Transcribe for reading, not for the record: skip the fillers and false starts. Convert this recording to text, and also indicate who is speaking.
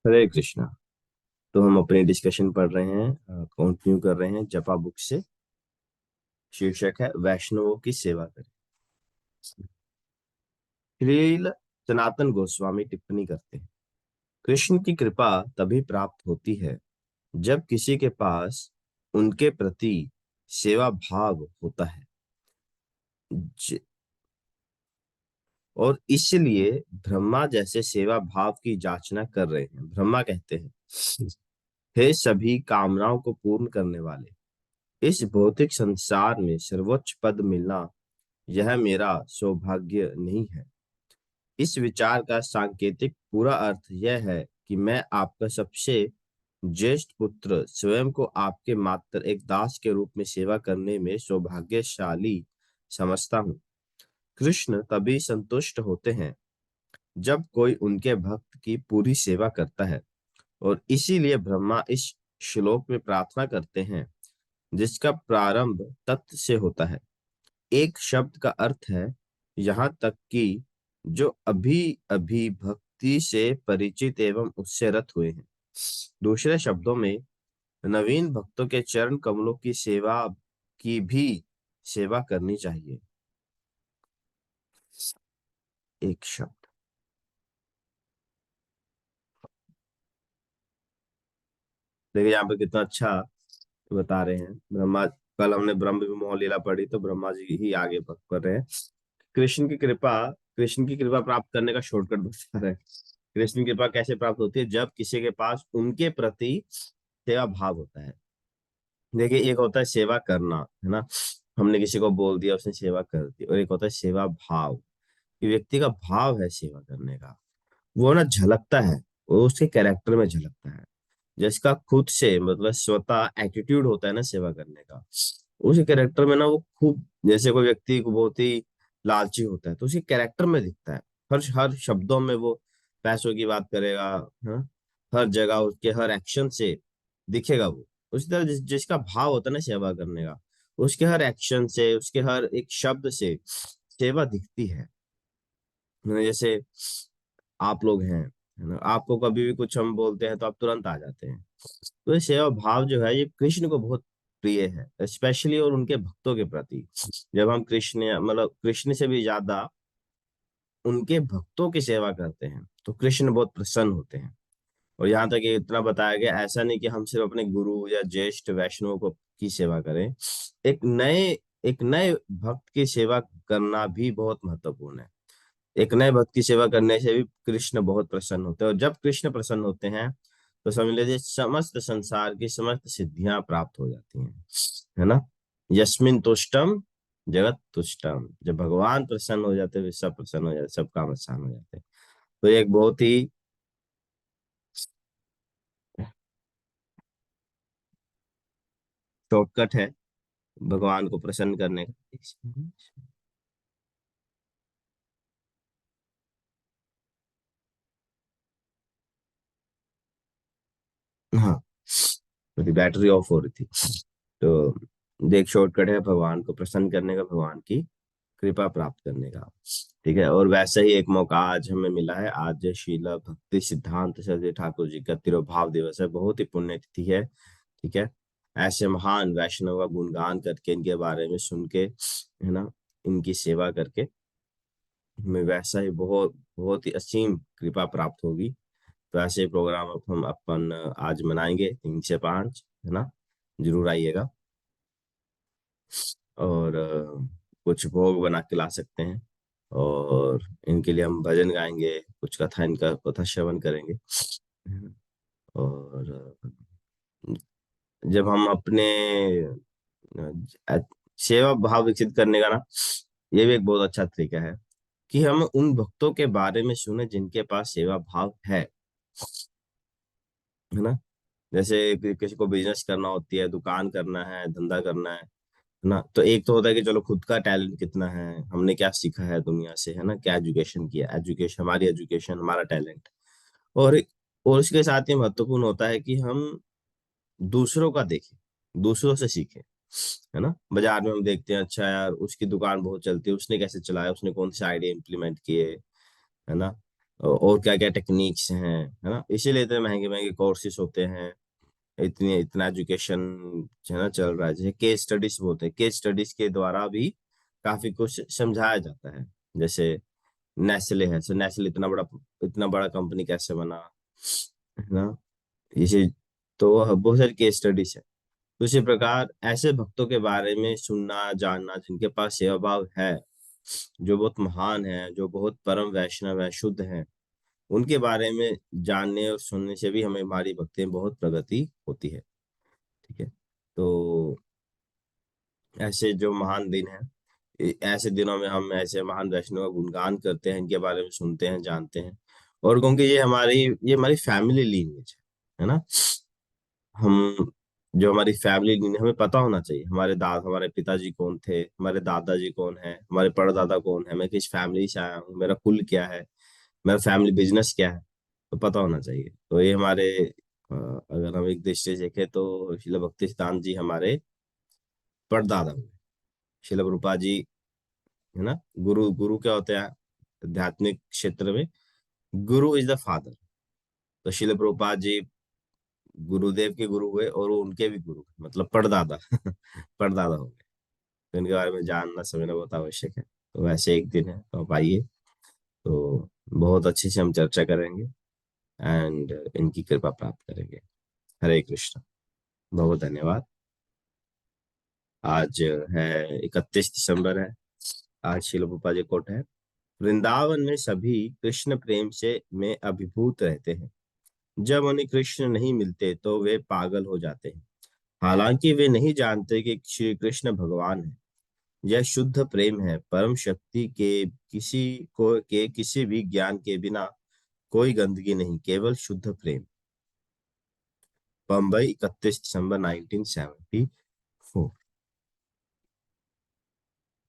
Speaker 1: हरे कृष्णा। तो हम अपनी डिस्कशन पढ़ रहे हैं, कंटिन्यू कर रहे हैं जपा बुक से। शीर्षक है वैष्णवों की सेवा करें। श्रील सनातन गोस्वामी टिप्पणी करते हैं, कृष्ण की कृपा तभी प्राप्त होती है जब किसी के पास उनके प्रति सेवा भाव होता है। ज- और इसलिए ब्रह्मा जैसे सेवा भाव की जांचना कर रहे हैं। ब्रह्मा कहते हैं, हे सभी कामनाओं को पूर्ण करने वाले, इस भौतिक संसार में सर्वोच्च पद मिलना यह मेरा सौभाग्य नहीं है। इस विचार का सांकेतिक पूरा अर्थ यह है कि मैं आपका सबसे ज्येष्ठ पुत्र स्वयं को आपके मात्र एक दास के रूप में सेवा करने में सौभाग्यशाली समझता हूँ। कृष्ण तभी संतुष्ट होते हैं जब कोई उनके भक्त की पूरी सेवा करता है, और इसीलिए ब्रह्मा इस श्लोक में प्रार्थना करते हैं जिसका प्रारंभ तत् से होता है। एक शब्द का अर्थ है यहाँ तक कि जो अभी अभी भक्ति से परिचित एवं उससे रत हुए हैं। दूसरे शब्दों में नवीन भक्तों के चरण कमलों की सेवा की भी सेवा करनी चाहिए। एक शब्द देखिए यहाँ पे कितना अच्छा बता रहे हैं ब्रह्मा। कल हमने ब्रह्म विमोह लीला पढ़ी तो ब्रह्मा जी ही आगे कर रहे हैं। कृष्ण की कृपा, कृष्ण की कृपा प्राप्त करने का शॉर्टकट बता रहे हैं। कृष्ण की कृपा कैसे प्राप्त होती है? जब किसी के पास उनके प्रति सेवा भाव होता है। देखिए, एक होता है सेवा करना, है ना, हमने किसी को बोल दिया उसने सेवा कर दी, और एक होता है सेवा भाव, कि व्यक्ति का भाव है सेवा करने का। वो ना झलकता है, वो उसके कैरेक्टर में झलकता है। जिसका खुद से मतलब स्वतः एटीट्यूड होता है ना सेवा करने का, उसी कैरेक्टर में ना वो खूब, जैसे कोई व्यक्ति को बहुत ही लालची होता है तो उसी कैरेक्टर में दिखता है। हर हर शब्दों में वो पैसों की बात करेगा, हाँ, हर जगह उसके हर एक्शन से दिखेगा वो। उसी तरह जिसका भाव होता है ना सेवा करने का, उसके हर एक्शन से, उसके हर एक शब्द से सेवा दिखती है। जैसे आप लोग हैं, है ना, आपको कभी भी कुछ हम बोलते हैं तो आप तुरंत आ जाते हैं। तो ये सेवा भाव जो है ये कृष्ण को बहुत प्रिय है, स्पेशली और उनके भक्तों के प्रति। जब हम कृष्ण मतलब कृष्ण से भी ज्यादा उनके भक्तों की सेवा करते हैं तो कृष्ण बहुत प्रसन्न होते हैं। और यहाँ तक ये इतना बताया गया, ऐसा नहीं कि हम सिर्फ अपने गुरु या ज्येष्ठ वैष्णव को की सेवा करें, एक नए एक नए भक्त की सेवा करना भी बहुत महत्वपूर्ण है। एक नए भक्त की सेवा करने से भी कृष्ण बहुत प्रसन्न होते हैं, और जब कृष्ण प्रसन्न होते हैं तो समझ लीजिए समस्त संसार की समस्त सिद्धियां प्राप्त हो जाती हैं, है ना। यस्मिन तुष्टम जगत तुष्टम, जब भगवान प्रसन्न हो जाते हैं सब प्रसन्न हो जाते हैं, सब काम आसान हो जाते हैं। तो ये एक बहुत ही शॉर्टकट है भगवान को प्रसन्न करने का। हाँ, मेरी बैटरी ऑफ हो रही थी। तो देख, शॉर्टकट है भगवान को प्रसन्न करने का, भगवान की कृपा प्राप्त करने का। ठीक है, और वैसा ही एक मौका आज हमें मिला है। आज श्रील भक्ति सिद्धांत सरस्वती ठाकुर जी का तिरुभाव दिवस है, बहुत ही पुण्य तिथि है। ठीक है, ऐसे महान वैष्णव का गुणगान करके, इनके बारे में सुन के, है ना, इनकी सेवा करके हमें वैसा ही बहुत बहुत ही असीम कृपा प्राप्त होगी। तो ऐसे ही प्रोग्राम अब हम अपन आज मनाएंगे 3 से 5, है ना। जरूर आइएगा। और कुछ भोग बना के ला सकते हैं, और इनके लिए हम भजन गाएंगे, कुछ कथा, इनका कथा श्रवण करेंगे। और जब हम अपने सेवा भाव विकसित करने का ना, ये भी एक बहुत अच्छा तरीका है कि हम उन भक्तों के बारे में सुने जिनके पास सेवा भाव है ना। जैसे किसी को बिजनेस करना होती है, दुकान करना है, धंधा करना है ना, तो एक तो होता है कि चलो खुद का टैलेंट कितना है, हमने क्या सीखा है दुनिया से, है ना, क्या एजुकेशन किया, एजुकेशन, हमारी एजुकेशन, हमारा टैलेंट। और और उसके साथ ही महत्वपूर्ण होता है कि हम दूसरों का देखें, दूसरों से सीखें, है ना। बाजार में हम देखते हैं, अच्छा यार उसकी दुकान बहुत चलती है, उसने कैसे चलाया, उसने कौन से आइडिया इम्प्लीमेंट किए, है ना। और क्या क्या टेक्निक्स हैं, है ना। इसीलिए इतने महंगे महंगे कोर्सेज होते हैं, इतनी इतना एजुकेशन है ना चल रहा है। जैसे केस स्टडीज बोलते हैं, केस स्टडीज के द्वारा भी काफी कुछ समझाया जाता है। जैसे नेस्ले है, सो नेस्ले इतना बड़ा कंपनी कैसे बना, है ना। इसे तो बहुत सारी केस स्टडीज है। तो इसी प्रकार ऐसे भक्तों के बारे में सुनना जानना जिनके पास सेवा भाव है, जो बहुत महान है, जो बहुत परम वैष्णव है, शुद्ध है, उनके बारे में जानने और सुनने से भी हमें हमारी भक्ति में बहुत प्रगति होती है। ठीक है। तो ऐसे जो महान दिन है, ऐसे दिनों में हम ऐसे महान वैष्णव का गुणगान करते हैं, इनके बारे में सुनते हैं, जानते हैं। और क्योंकि ये हमारी फैमिली लीनियज है ना। हम जो हमारी फैमिली लीनियज हमें पता होना चाहिए, हमारे पिताजी कौन थे, हमारे दादाजी कौन है, हमारे परदादा कौन है, मैं किस फैमिली से आया हूँ, मेरा कुल क्या है, मेरा फैमिली बिजनेस क्या है, तो पता होना चाहिए। तो ये हमारे अगर हम एक दृष्टि से देखें तो शिला भक्ति सिद्धांत जी हमारे परदादा हुए। शिला प्रभुपाद जी, है ना। गुरु गुरु क्या होते हैं आध्यात्मिक क्षेत्र में? गुरु इज द फादर। तो शिला प्रभुपाद जी गुरुदेव के गुरु हुए और वो उनके भी गुरु, मतलब परदादा परदादा हो गए। तो इनके बारे में जानना समझना बहुत आवश्यक है। तो वैसे एक दिन है, तो आप आइए, तो बहुत अच्छे से हम चर्चा करेंगे एंड इनकी कृपा प्राप्त करेंगे। हरे कृष्ण। बहुत धन्यवाद। आज है 31 दिसंबर है। आज शिल रूपा जी कोट है। वृंदावन में सभी कृष्ण प्रेम से में अभिभूत रहते हैं। जब उन्हें कृष्ण नहीं मिलते तो वे पागल हो जाते हैं। हालांकि वे नहीं जानते कि श्री कृष्ण भगवान है। यह शुद्ध प्रेम है, परम शक्ति के किसी भी ज्ञान के बिना कोई गंदगी नहीं, केवल शुद्ध प्रेम। बम्बई 31 दिसंबर 1974।